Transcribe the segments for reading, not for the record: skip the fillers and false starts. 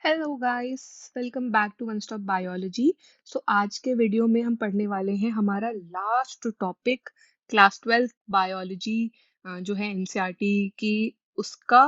Hello guys, welcome back to one stop biology. So आज के video में हम पढ़ने वाले हैं हमारा लास्ट टॉपिक क्लास 12 बायोलॉजी जो है एनसीईआरटी की उसका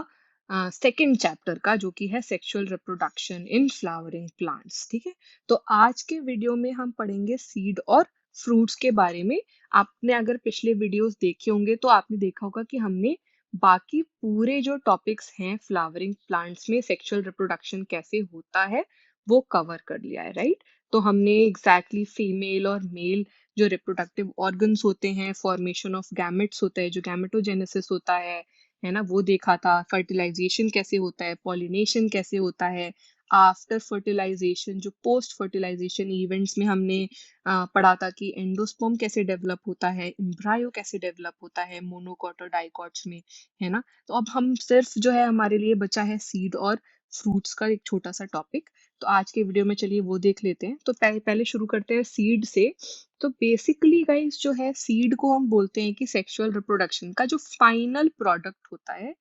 सेकंड चैप्टर का, जो कि है sexual reproduction in flowering plants. ठीक है, तो आज के वीडियो में हम पढ़ेंगे सीड और फ्रूट्स के बारे में। आपने अगर पिछले वीडियोस देखे होंगे तो आपने देखा होगा कि हमने बाकी पूरे जो टॉपिक्स हैं फ्लावरिंग प्लांट्स में सेक्सुअल रिप्रोडक्शन कैसे होता है वो कवर कर लिया है, राइट। तो हमने एग्जैक्टली फीमेल और मेल जो रिप्रोडक्टिव ऑर्गन्स होते हैं, फॉर्मेशन ऑफ गैमेट्स होता है, जो गैमेटोजेनेसिस होता है ना, वो देखा था। फर्टिलाइजेशन कैसे होता है, पॉलिनेशन कैसे होता है, आफ्टर फर्टिलाइजेशन जो पोस्ट फर्टिलाइजेशन इवेंट्स में हमने पढ़ा था कि एंडोस्पर्म कैसे डेवलप होता है, एम्ब्रायो कैसे डेवलप होता है मोनोकॉट और डाइकॉट्स में, है ना। तो अब हम सिर्फ जो है हमारे लिए बचा है सीड और फ्रूट्स का एक छोटा सा टॉपिक। तो आज के वीडियो में चलिए वो देख लेते हैं। तो पहले शुरू करते हैं सीड से। तो बेसिकली गाइस जो है सीड को हम बोलते हैं कि सेक्सुअल रिप्रोडक्शन का जो फाइनल प्रोडक्ट होता है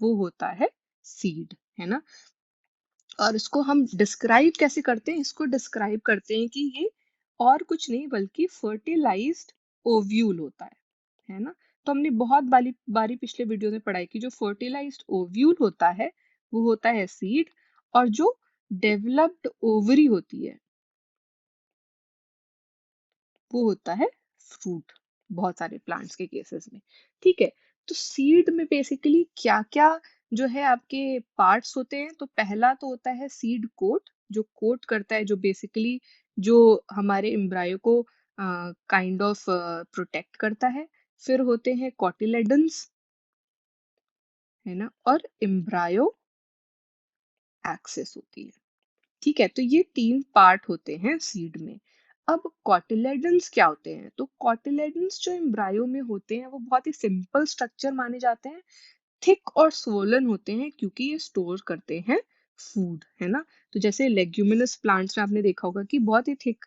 वो होता है सीड, है ना। और इसको हम डिस्क्राइब कैसे करते हैं, इसको डिस्क्राइब करते हैं कि ये और कुछ नहीं बल्कि फर्टिलाइज्ड ओव्यूल होता है ना। तो हमने बहुत बारी बारी पिछले वीडियो में पढ़ा है कि जो फर्टिलाइज्ड ओव्यूल होता है वो होता है सीड, और जो डेवलप्ड ओवरी होती है वो होता है फ्रूट, बहुत सारे प्लांट्स के केसेस में। ठीक है, तो सीड में बेसिकली क्या क्या जो है आपके पार्ट्स होते हैं। तो पहला तो होता है सीड कोट, जो कोट करता है, जो बेसिकली जो हमारे एम्ब्रायो को काइंड ऑफ प्रोटेक्ट करता है। फिर होते हैं कॉटिलेडन्स, है ना, और एम्ब्रायो एक्सिस होती है। ठीक है, तो ये तीन पार्ट होते हैं सीड में। अब कॉटिलेडन्स क्या होते हैं? तो कॉटिलेडन्स जो एम्ब्रायो में होते हैं वो बहुत ही सिंपल स्ट्रक्चर माने जाते हैं, थिक और स्वोलन होते हैं क्योंकि ये स्टोर करते हैं फूड, है ना। तो जैसे लेग्यूमिनस प्लांट्स में आपने देखा होगा कि बहुत ही थिक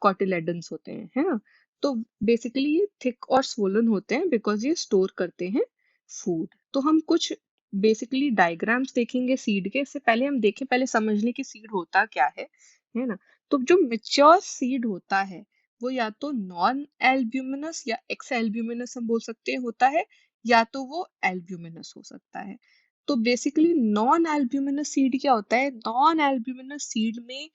कॉटिलेडन्स होते हैं, है ना। तो बेसिकली ये थिक और स्वोलन होते हैं बिकॉज ये स्टोर करते हैं फूड। तो हम कुछ बेसिकली डायग्राम्स देखेंगे सीड के। इससे पहले हम देखें, पहले समझ लें कि सीड होता क्या है ना। तो जो मेच्योर सीड होता है वो या तो नॉन एल्ब्यूमिनस या एक्स एल्ब्यूमिनस हम बोल सकते हैं होता है, या तो वो एल्ब्यूमिनस हो सकता है। तो बेसिकली नॉन एल्ब्यूमिनस सीड क्या होता है? नॉन एल्ब्यूमिनस सीड में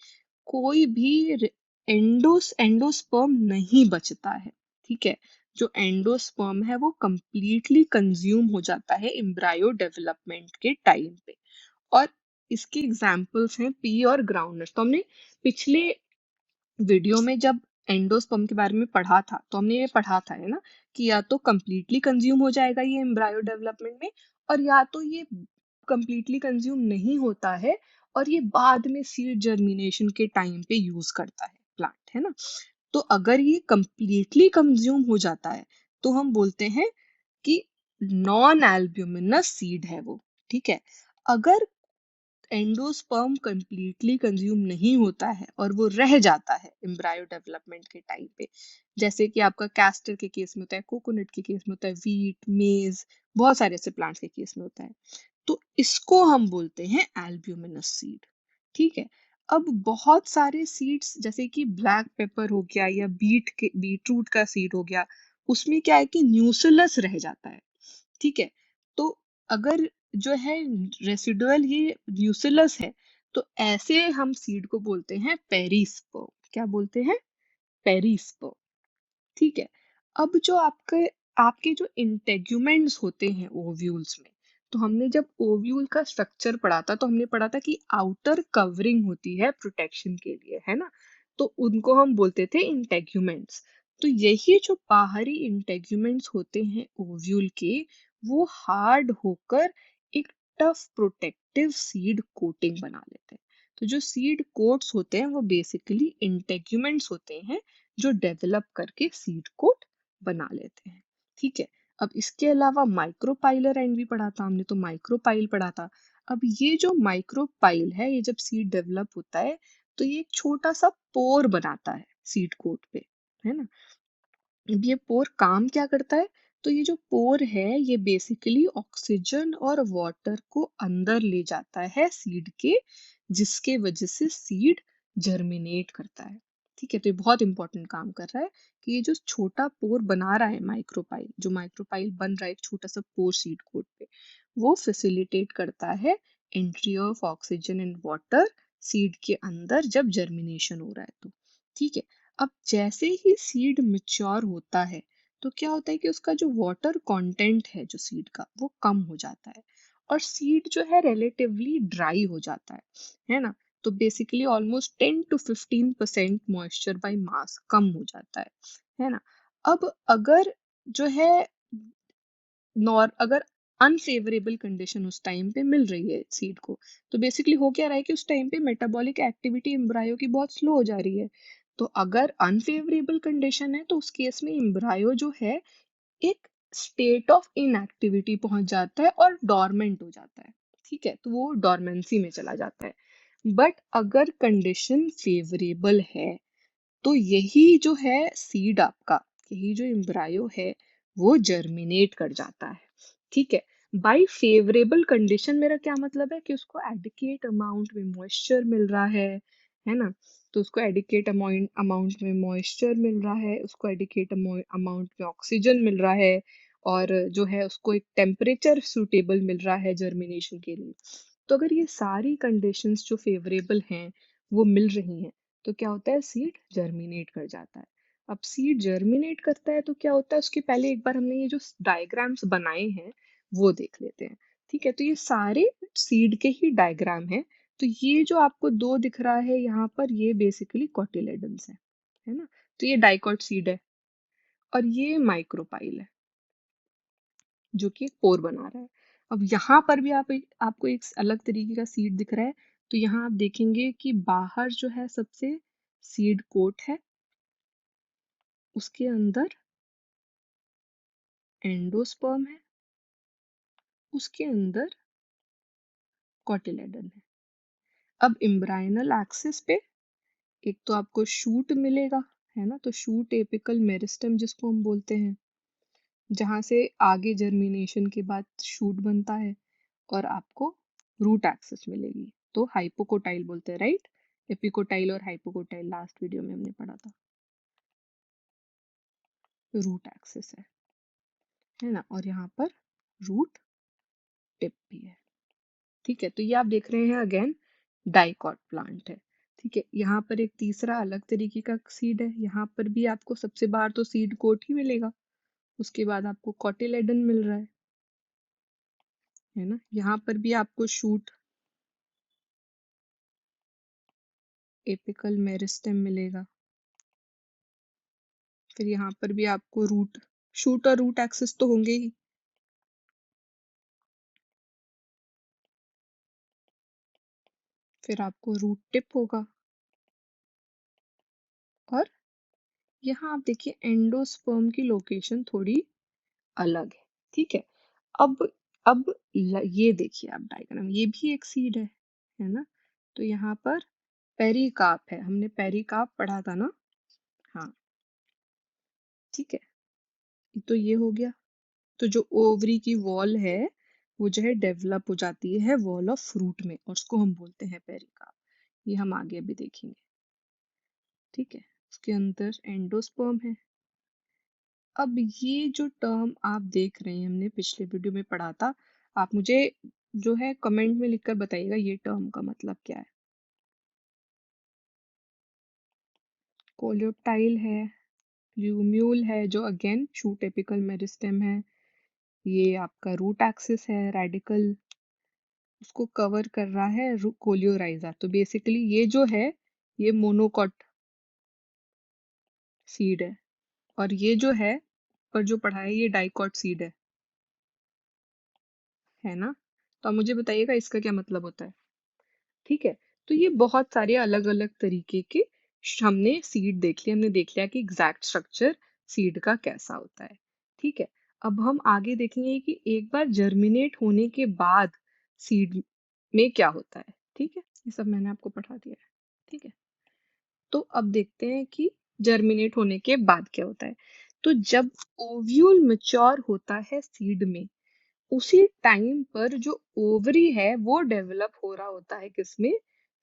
कोई भी एंडोस्पर्म नहीं बचता है। ठीक है, जो एंडोस्पर्म है वो कंप्लीटली कंज्यूम हो जाता है एम्ब्रायो डेवलपमेंट के टाइम पे। और इसके एग्जाम्पल्स हैं पी और ग्राउंडनट। तो हमने पिछले वीडियो में जब एंडोस्पर्म के बारे में पढ़ा था तो हमने ये पढ़ा था, है ना, कि या तो कंप्लीटली कंज्यूम हो जाएगा ये एम्ब्रायो डेवलपमेंट में, और या तो ये कंप्लीटली कंज्यूम नहीं होता है और ये बाद में सीड जर्मिनेशन के टाइम पे यूज करता है प्लांट, है ना। तो अगर ये कंप्लीटली कंज्यूम हो जाता है तो हम बोलते हैं कि नॉन एल्ब्यूमिनस सीड है वो। ठीक है, अगर एंडोस्पर्म कंप्लीटली कंज्यूम नहीं होता है और वो रह जाता है एम्ब्रायो डेवलपमेंट के टाइम पे, जैसे कि आपका कैस्टर के केस में होता है, कोकोनट के केस में होता है, वीट, मेज, बहुत सारे ऐसे प्लांट्स के केस में होता है, तो इसको हम बोलते हैं एल्ब्यूमिनस सीड। ठीक है, अब बहुत सारे सीड्स जैसे कि ब्लैक पेपर हो गया या बीटरूट का सीड हो गया, उसमें क्या है कि न्यूसिलस रह जाता है। ठीक है, तो अगर जो है रेसिडुअल ये न्यूसिलस है तो ऐसे हम सीड को बोलते हैं पेरिस्पर्म। क्या बोलते हैं? पेरिस्पर्म। ठीक है, अब जो आपके आपके जो इंटेग्यूमेंट्स होते हैं ओव्यूल्स में, तो हमने जब ओव्यूल का स्ट्रक्चर पढ़ा था तो हमने पढ़ा था कि आउटर कवरिंग होती है प्रोटेक्शन के लिए, है ना। तो उनको हम बोलते थे इंटेग्यूमेंट्स। तो यही जो बाहरी इंटेग्यूमेंट्स होते हैं ओव्यूल के, वो हार्ड होकर एक टफ प्रोटेक्टिव सीड कोटिंग बना लेते हैं। तो जो सीड कोट्स होते हैं वो बेसिकली इंटेग्यूमेंट्स होते हैं जो डेवलप करके सीड कोट बना लेते हैं। ठीक है, अब इसके अलावा माइक्रोपाइलर एंड भी पढ़ा था हमने, तो माइक्रोपाइल पढ़ा था। अब ये जो माइक्रोपाइल है, ये जब सीड डेवलप होता है तो ये एक छोटा सा पोर बनाता है सीड कोट पे, है ना। अब ये पोर काम क्या करता है? तो ये जो पोर है ये बेसिकली ऑक्सीजन और वाटर को अंदर ले जाता है सीड के, जिसके वजह से सीड जर्मिनेट करता है। ठीक है, तो ये बहुत इंपॉर्टेंट काम कर रहा है कि ये जो छोटा पोर बना रहा है माइक्रोपाइल, जो माइक्रोपाइल बन रहा है एक छोटा सा पोर सीड कोट पे, वो फैसिलिटेट करता है entry of oxygen and water seed के अंदर जब जर्मिनेशन हो रहा है तो। ठीक है, अब जैसे ही सीड मैच्योर होता है तो क्या होता है कि उसका जो वाटर कंटेंट है जो सीड का वो कम हो जाता है, और सीड जो है रिलेटिवली ड्राई हो जाता है ना। तो basically almost 10 to 15% moisture by mass कम हो जाता है ना। अब अगर जो है अगर अनफेवरेबल कंडीशन उस टाइम पे मिल रही है सीड को, तो बेसिकली हो क्या रहा है कि उस टाइम पे मेटाबॉलिक एक्टिविटी एम्ब्रायो की बहुत स्लो हो जा रही है। तो अगर अनफेवरेबल कंडीशन है तो उस केस में एम्ब्रायो जो है एक स्टेट ऑफ इनएक्टिविटी पहुंच जाता है और डॉर्मेंट हो जाता है। ठीक है, तो वो डॉर्मेंसी में चला जाता है। बट अगर कंडीशन फेवरेबल है तो यही जो है सीड आपका, यही जो एम्ब्रायो है वो जर्मिनेट कर जाता है। ठीक है, बाय फेवरेबल कंडीशन मेरा क्या मतलब है कि उसको एडिकेट अमाउंट में मॉइस्चर मिल रहा है ना। तो उसको एडिकेट अमाउंट में मॉइस्चर मिल रहा है, उसको एडिकेट अमाउंट में ऑक्सीजन मिल रहा है, और जो है उसको एक टेम्परेचर सूटेबल मिल रहा है जर्मिनेशन के लिए। तो अगर ये सारी कंडीशंस जो फेवरेबल हैं वो मिल रही हैं, तो क्या होता है सीड जर्मिनेट कर जाता है। अब सीड जर्मिनेट करता है तो क्या होता है, उसके पहले एक बार हमने ये जो डायग्राम्स बनाए हैं वो देख लेते हैं। ठीक है, तो ये सारे सीड के ही डायग्राम हैं। तो ये जो आपको दो दिख रहा है यहाँ पर, ये बेसिकली कोटिलेडन्स है ना। तो ये डाइकॉट सीड है और ये माइक्रोपाइल है जो कि एक पोर बना रहा है। अब यहाँ पर भी आपको एक अलग तरीके का सीड दिख रहा है। तो यहाँ आप देखेंगे कि बाहर जो है सबसे सीड कोट है, उसके अंदर एंडोस्पर्म है, उसके अंदर कोटिलेडन है। अब एम्ब्रायनल एक्सिस पे एक तो आपको शूट मिलेगा, है ना। तो शूट एपिकल मेरिस्टम जिसको हम बोलते हैं, जहां से आगे जर्मिनेशन के बाद शूट बनता है, और आपको रूट एक्सिस मिलेगी। तो हाइपोकोटाइल बोलते हैं, राइट। एपिकोटाइल और हाइपोकोटाइल लास्ट वीडियो में हमने पढ़ा था। रूट एक्सिस है ना, और यहाँ पर रूट टिप भी है। ठीक है, तो ये आप देख रहे हैं अगेन डाइकॉट प्लांट है। ठीक है, यहाँ पर एक तीसरा अलग तरीके का सीड है। यहाँ पर भी आपको सबसे बाहर तो सीड कोट ही मिलेगा, उसके बाद आपको कॉटिलेडन मिल रहा है ना। यहाँ पर भी आपको शूट एपिकल मेरिस्टेम मिलेगा। फिर यहाँ पर भी आपको रूट, शूट और रूट एक्सिस तो होंगे ही। फिर आपको रूट टिप होगा, और यहाँ आप देखिए एंडोस्पर्म की लोकेशन थोड़ी अलग है। ठीक है, अब ये देखिए आप डायग्राम, ये भी एक सीड है ना। तो यहाँ पर पेरिकार्प है, हमने पेरिकार्प पढ़ा था ना। हाँ, ठीक है, तो ये हो गया। तो जो ओवरी की वॉल है वो जो है डेवलप हो जाती है वॉल ऑफ फ्रूट में, और उसको हम बोलते हैं पेरिकार्प। ये हम आगे अभी देखेंगे। ठीक है, उसके अंदर एंडोस्पर्म है। अब ये जो टर्म आप देख रहे हैं हमने पिछले वीडियो में पढ़ा था, आप मुझे जो है कमेंट में लिखकर बताइएगा ये टर्म का मतलब क्या है। कोलियोप्टाइल है, ल्यूम्यूल है जो अगेन शूट एपिकल मेरिस्टेम है, ये आपका रूट एक्सिस है, रेडिकल उसको कवर कर रहा है कोलियोराइजा। तो बेसिकली ये जो है ये मोनोकॉट सीड है, और ये जो है पर जो पढ़ा है ये डाइकॉट सीड है ना। तो अब मुझे बताइएगा इसका क्या मतलब होता है। ठीक है, तो ये बहुत सारे अलग अलग तरीके के हमने सीड देख लिया, हमने देख लिया कि एग्जैक्ट स्ट्रक्चर सीड का कैसा होता है। ठीक है, अब हम आगे देखेंगे कि एक बार जर्मिनेट होने के बाद सीड में क्या होता है। ठीक है, ये सब मैंने आपको पढ़ा दिया है। ठीक है, तो अब देखते हैं कि जर्मिनेट होने के बाद क्या होता है। तो जब ओव्यूल मैच्योर होता है सीड में, उसी टाइम पर जो ओवरी है वो डेवलप हो रहा होता है किसमें,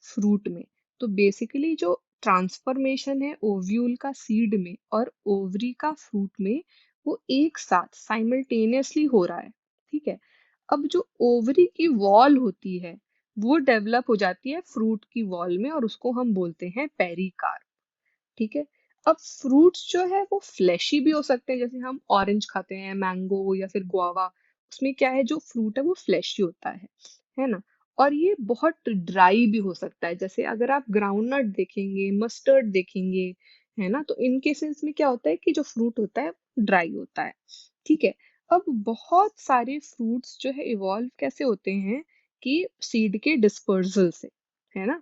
फ्रूट में। तो बेसिकली जो ट्रांसफॉर्मेशन है ओव्यूल का सीड में और ओवरी का फ्रूट में, वो एक साथ साइमल्टेनियसली हो रहा है। ठीक है। अब जो ओवरी की वॉल होती है वो डेवलप हो जाती है फ्रूट की वॉल में, और उसको हम बोलते हैं पेरिकार्प। ठीक है। अब फ्रूट्स जो है वो फ्लैशी भी हो सकते हैं, जैसे हम ऑरेंज खाते हैं, मैंगो या फिर गुआवा, उसमें क्या है, जो फ्रूट है वो फ्लैशी होता है ना। और ये बहुत ड्राई भी हो सकता है, जैसे अगर आप ग्राउंडनट देखेंगे, मस्टर्ड देखेंगे, है ना, तो इन केसेस में क्या होता है कि जो फ्रूट होता है ड्राई होता है। ठीक है। अब बहुत सारे फ्रूट्स जो है इवॉल्व कैसे होते हैं कि सीड के डिस्पर्सल से, है ना।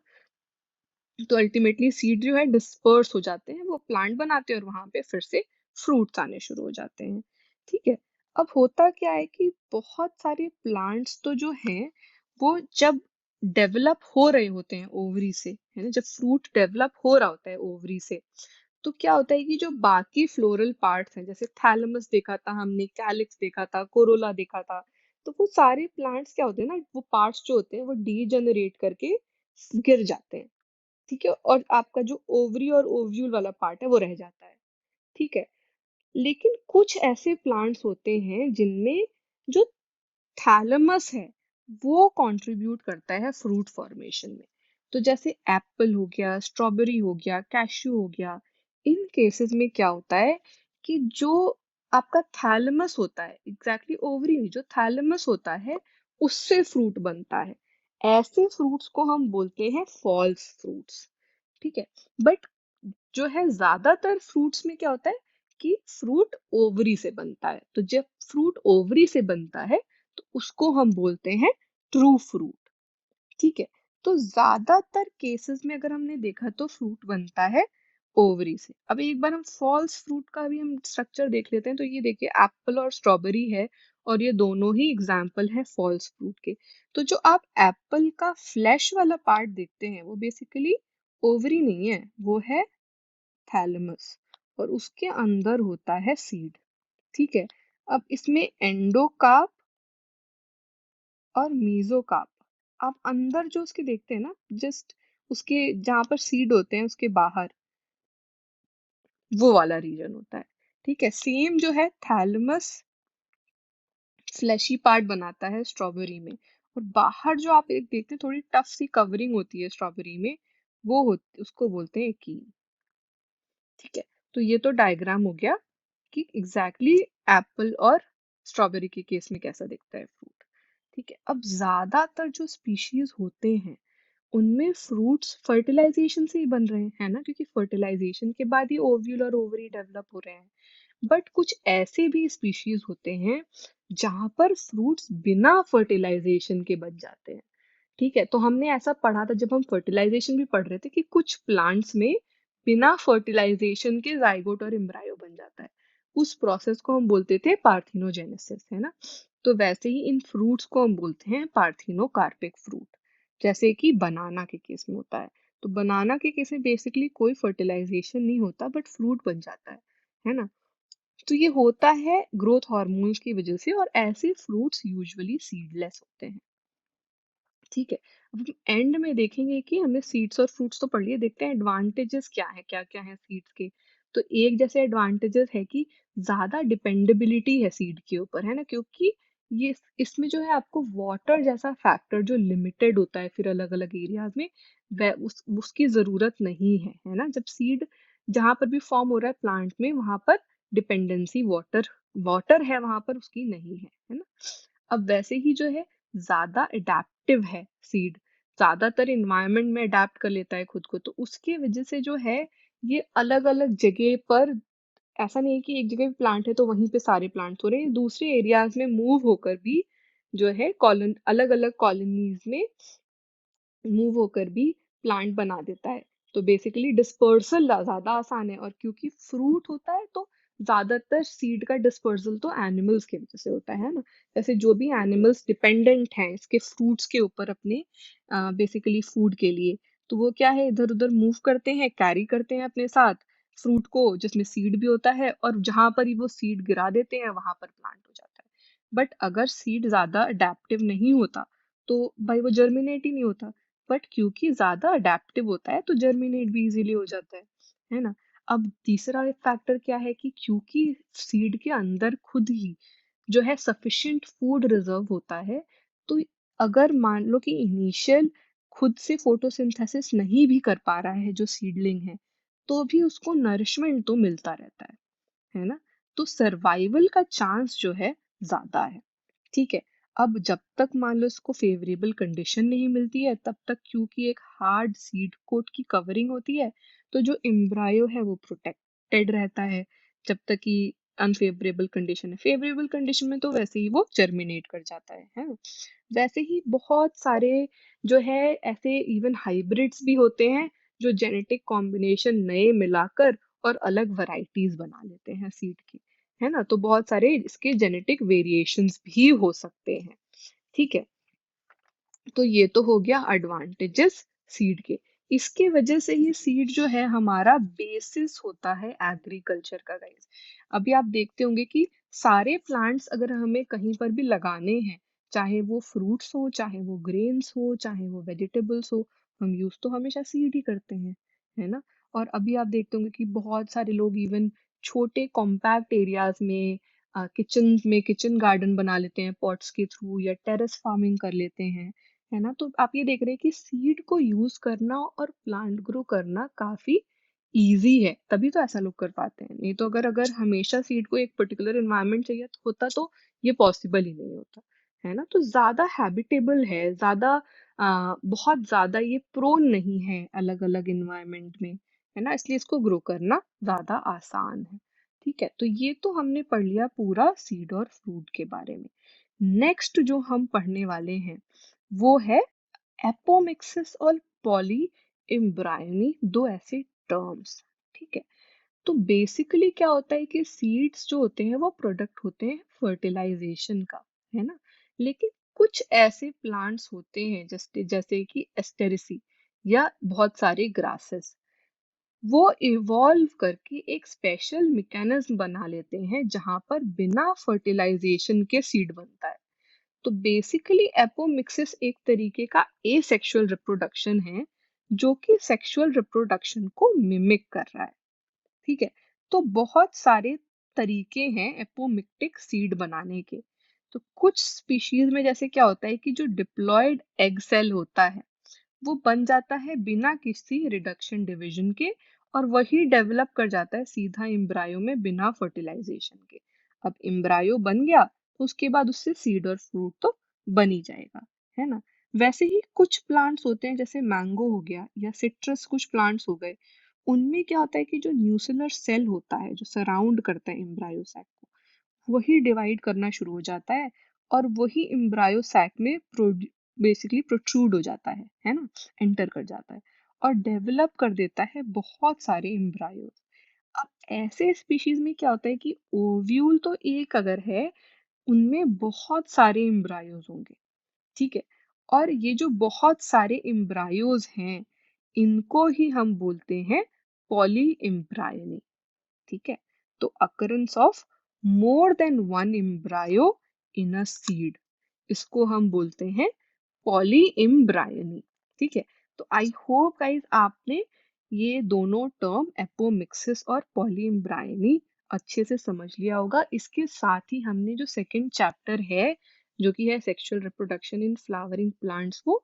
तो अल्टीमेटली सीड जो है डिस्पर्स हो जाते हैं, वो प्लांट बनाते हैं और वहां पे फिर से फ्रूट्स आने शुरू हो जाते हैं। ठीक है। अब होता क्या है कि बहुत सारे प्लांट्स तो जो हैं वो जब डेवलप हो रहे होते हैं ओवरी से, है ना, जब फ्रूट डेवलप हो रहा होता है ओवरी से, तो क्या होता है कि जो बाकी फ्लोरल पार्ट्स हैं, जैसे थैलेमस देखा था हमने, कैलिक्स देखा था, कोरोला देखा था, तो वो सारे प्लांट्स क्या होते हैं ना, वो पार्ट्स जो होते हैं वो डीजेनरेट करके गिर जाते हैं। ठीक है। और आपका जो ओवरी और ओव्यूल वाला पार्ट है वो रह जाता है। ठीक है। लेकिन कुछ ऐसे प्लांट्स होते हैं जिनमें जो थैलेमस है वो कंट्रीब्यूट करता है फ्रूट फॉर्मेशन में। तो जैसे एप्पल हो गया, स्ट्रॉबेरी हो गया, कैश्यू हो गया, इन केसेस में क्या होता है कि जो आपका थैलेमस होता है, एग्जैक्टली ओवरी नहीं, जो थैलेमस होता है उससे फ्रूट बनता है। ऐसे फ्रूट्स को हम बोलते हैं फॉल्स फ्रूट्स। ठीक है। बट जो है ज्यादातर फ्रूट्स में क्या होता है कि फ्रूट ओवरी से बनता है। तो जब फ्रूट ओवरी से बनता है तो उसको हम बोलते हैं ट्रू फ्रूट। ठीक है। तो ज्यादातर केसेस में अगर हमने देखा तो फ्रूट बनता है ओवरी से। अब एक बार हम फॉल्स फ्रूट का भी हम स्ट्रक्चर देख लेते हैं। तो ये देखिए एप्पल और स्ट्रॉबेरी है, और ये दोनों ही एग्जाम्पल है फॉल्स फ्रूट के। तो जो आप एप्पल का फ्लैश वाला पार्ट देखते हैं वो बेसिकली ओवरी नहीं है, वो है थैलेमस, और उसके अंदर होता है सीड। ठीक है। अब इसमें एंडोकार्प और मीजोकार्प, आप अंदर जो उसके देखते हैं ना, जस्ट उसके जहां पर सीड होते हैं उसके बाहर, वो वाला रीजन होता है। ठीक है। सेम जो है थैलेमस फ्लैशी पार्ट बनाता है स्ट्रॉबेरी में, और बाहर जो आप एक देखते हैं थोड़ी टफ सी कवरिंग होती है स्ट्रॉबेरी में, वो होती उसको बोलते हैं की। ठीक है। तो ये तो डायग्राम हो गया कि एग्जैक्टली एप्पल और स्ट्रॉबेरी के केस में कैसा दिखता है फ्रूट। ठीक है। अब ज्यादातर जो स्पीशीज होते हैं उनमें फ्रूट्स फर्टिलाइजेशन से ही बन रहे हैं, है ना, क्योंकि फर्टिलाइजेशन के बाद ही ओव्यूल और ओवरी डेवलप हो रहे हैं। बट कुछ ऐसे भी स्पीशीज होते हैं जहां पर फ्रूट्स बिना फर्टिलाइजेशन के बच जाते हैं। ठीक है। तो हमने ऐसा पढ़ा था जब हम फर्टिलाइजेशन भी पढ़ रहे थे कि कुछ प्लांट्स में बिना फर्टिलाइजेशन के जाइगोट और एम्ब्रायो बन जाता है। उस प्रोसेस को हम बोलते थे पार्थिनोजेनेसिस, है ना। तो वैसे ही इन फ्रूट्स को हम बोलते हैं पार्थिनोकार्पिक फ्रूट, जैसे कि बनाना के केस में होता है। तो बनाना के केस में बेसिकली कोई फर्टिलाइजेशन नहीं होता बट फ्रूट बन जाता है ना। तो ये होता है ग्रोथ हार्मोन्स की वजह से, और ऐसे फ्रूट्स यूजुअली सीडलेस होते हैं। ठीक है। अब हम एंड में देखेंगे कि हमने सीड्स और फ्रूट्स तो पढ़ लिए, देखते हैं एडवांटेजेस क्या क्या है सीड्स के। तो एक जैसे एडवांटेजेस है कि ज्यादा डिपेंडेबिलिटी है सीड के ऊपर, है ना, क्योंकि ये इसमें जो है आपको वाटर जैसा फैक्टर जो लिमिटेड होता है फिर अलग अलग एरियाज में, वह उसकी जरूरत नहीं है ना। जब सीड जहां पर भी फॉर्म हो रहा है प्लांट में, वहां पर डिपेंडेंसी वाटर वाटर है, वहां पर उसकी नहीं है ना। अब वैसे ही जो है ज्यादा अडेप्टिव है सीड, ज्यादातर इन्वायरमेंट में अडेप्ट कर लेता है खुद को, तो उसके वजह से जो है ये अलग अलग जगह पर, ऐसा नहीं है कि एक जगह प्लांट है तो वहीं पे सारे प्लांट्स हो रहे हैं, दूसरे एरियाज में मूव होकर भी जो है कॉलोन अलग अलग कॉलोनीज में मूव होकर भी प्लांट बना देता है। तो बेसिकली डिस्पर्सल ज्यादा आसान है, और क्योंकि फ्रूट होता है तो ज्यादातर सीड का डिस्पर्सल तो एनिमल्स की वजह से होता है ना। जैसे जो भी एनिमल्स डिपेंडेंट हैं इसके फ्रूट्स के ऊपर अपने बेसिकली फूड के लिए, तो वो क्या है इधर उधर मूव करते हैं, कैरी करते हैं अपने साथ, फ्रूट को जिसमें सीड भी होता है, और जहां पर ही वो सीड गिरा देते हैं वहां पर प्लांट हो जाता है। बट अगर सीड ज्यादा अडेप्टिव नहीं होता तो भाई वो जर्मिनेट ही नहीं होता। बट क्योंकि ज्यादा अडेप्टिव होता है तो जर्मिनेट भी इजीली हो जाता है ना। अब तीसरा फैक्टर क्या है कि क्योंकि सीड के अंदर खुद ही जो है सफिशिएंट फूड रिजर्व होता है, तो अगर मान लो कि इनिशियल खुद से फोटोसिंथेसिस नहीं भी कर पा रहा है जो सीडलिंग है, तो भी उसको नरिशमेंट तो मिलता रहता है ना। तो सर्वाइवल का चांस जो है ज्यादा है। ठीक है। अब जब तक मान लो इसको फेवरेबल कंडीशन नहीं मिलती है तब तक क्योंकि एक हार्ड सीड कोट की कवरिंग होती है, तो जो एम्ब्रायो है वो प्रोटेक्टेड रहता है जब तक कि अनफेवरेबल कंडीशन है। फेवरेबल कंडीशन में तो वैसे ही वो जर्मिनेट कर जाता है ना। वैसे ही बहुत सारे जो है ऐसे इवन हाइब्रिड्स भी होते हैं जो जेनेटिक कॉम्बिनेशन नए मिलाकर और अलग वैरायटीज बना लेते हैं सीड की, है ना। तो बहुत सारे इसके जेनेटिक वेरिएशंस भी हो सकते हैं। ठीक है। तो ये तो हो गया एडवांटेजेस सीड के। इसके वजह से ही सीड जो है हमारा बेसिस होता है एग्रीकल्चर का गाइस। अभी आप देखते होंगे कि सारे प्लांट्स अगर हमें कहीं पर भी लगाने हैं, चाहे वो फ्रूट्स हो, चाहे वो ग्रेन्स हो, चाहे वो वेजिटेबल्स हो, हम यूज तो हमेशा सीड ही करते हैं, है ना। और अभी आप देखते होंगे कि बहुत सारे लोग इवन छोटे कॉम्पैक्ट एरियाज में किचन गार्डन बना लेते हैं पॉट्स के थ्रू, या टेरेस फार्मिंग कर लेते हैं, है ना। तो आप ये देख रहे हैं कि सीड को यूज करना और प्लांट ग्रो करना काफी इजी है, तभी तो ऐसा लोग कर पाते हैं। नहीं तो अगर अगर हमेशा सीड को एक पर्टिकुलर एनवायरनमेंट चाहिए तो होता तो ये पॉसिबल ही नहीं होता, है ना। तो ज्यादा हैबिटेबल है, ज्यादा बहुत ज्यादा ये प्रोन नहीं है अलग अलग एनवायरनमेंट में, है ना। इसलिए इसको ग्रो करना ज्यादा आसान है। ठीक है। तो ये तो हमने पढ़ लिया पूरा सीड और फ्रूट के बारे में। नेक्स्ट जो हम पढ़ने वाले हैं वो है एपोमिक्सिस और पॉली एम्ब्रायोनी, दो ऐसे टर्म्स। ठीक है। तो बेसिकली क्या होता है कि सीड्स जो होते हैं वो प्रोडक्ट होते हैं फर्टिलाइजेशन का, है ना। लेकिन कुछ ऐसे प्लांट्स होते हैं जैसे जैसे कि एस्टेरेसी या बहुत सारे ग्रासेस, वो इवॉल्व करके एक स्पेशल मैकेनिज्म बना लेते हैं जहां पर बिना फर्टिलाइजेशन के सीड बनता है। तो बेसिकली एपोमिक्सिस एक तरीके का एसेक्सुअल रिप्रोडक्शन है जो कि सेक्सुअल रिप्रोडक्शन को मिमिक कर रहा है। ठीक है। तो बहुत सारे तरीके हैं एपोमिक्टिक सीड बनाने के। तो कुछ स्पीशीज में जैसे क्या होता है कि जो डिप्लॉयड एग सेल होता है वो बन जाता है बिना किसी रिडक्शन डिवीजन के, और वही डेवलप कर जाता है सीधा एम्ब्रायो में बिना फर्टिलाइजेशन के। अब एम्ब्रायो बन गया तो उसके बाद उससे सीड और फ्रूट तो बन ही जाएगा, है ना। वैसे ही कुछ प्लांट्स होते हैं जैसे मैंगो हो गया या सिट्रस, कुछ प्लांट्स हो गए, उनमें क्या होता है कि जो न्यूसिलर सेल होता है जो सराउंड करता है एम्ब्रायो सैक को, वही डिवाइड करना शुरू हो जाता है, और वही एम्ब्रायो सैक में बेसिकली प्रोट्रूड हो जाता है ना, एंटर कर जाता है और डेवलप कर देता है बहुत सारे एम्ब्रायो। अब ऐसे स्पीशीज में क्या होता है कि ओव्यूल तो एक अगर है, उनमें बहुत सारे एम्ब्रायोज होंगे। ठीक है। और ये जो बहुत सारे एम्ब्रायोज हैं इनको ही हम बोलते हैं पॉली एम्ब्रायनी। ठीक है। तो occurrence of more than one embryo in a seed, इसको हम बोलते हैं पॉली एम्ब्रायनी। ठीक है। तो आई होप गाइस आपने ये दोनों टर्म एपोमिक्सिस और पॉली एम्ब्रायनी अच्छे से समझ लिया होगा। इसके साथ ही हमने जो सेकंड चैप्टर है जो कि है sexual reproduction in flowering plants को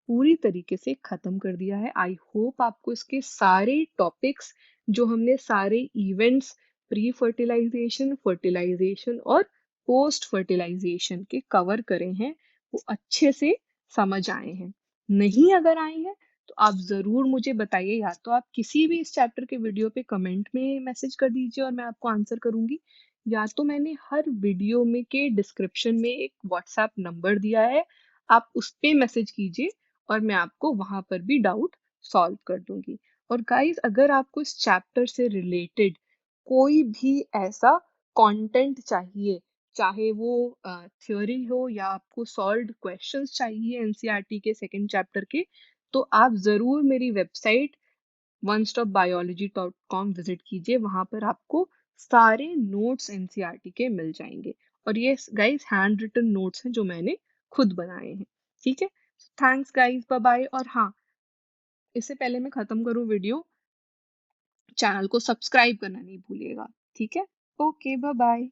पूरी तरीके से खत्म कर दिया है। आई होप आपको इसके सारे टॉपिक्स जो हमने सारे इवेंट्स, प्री फर्टिलाइजेशन, फर्टिलाइजेशन और पोस्ट फर्टिलाइजेशन के कवर करे हैं वो अच्छे से समझ आए हैं। नहीं अगर आए हैं तो आप जरूर मुझे बताइए, या तो आप किसी भी इस चैप्टर के वीडियो पे कमेंट में मैसेज कर दीजिए और मैं आपको आंसर करूंगी, या तो मैंने हर वीडियो में के डिस्क्रिप्शन में एक व्हाट्सएप नंबर दिया है, आप उस पे मैसेज कीजिए और मैं आपको वहां पर भी डाउट सॉल्व कर दूंगी। और गाइस अगर आपको इस चैप्टर से रिलेटेड कोई भी ऐसा कंटेंट चाहिए, चाहे वो थ्योरी हो या आपको सॉल्व्ड क्वेश्चंस चाहिए एनसीईआरटी के सेकंड चैप्टर के, तो आप जरूर मेरी वेबसाइट onestopbiology.com विजिट कीजिए, वहां पर आपको सारे नोट्स एनसीईआरटी के मिल जाएंगे। और ये गाइस हैंड रिटन नोट्स हैं जो मैंने खुद बनाए हैं। ठीक है, थैंक्स गाइस, बाय बाय। और हाँ, इससे पहले मैं खत्म करूँ वीडियो, चैनल को सब्सक्राइब करना नहीं भूलिएगा। ठीक है, ओके, बाय बाय।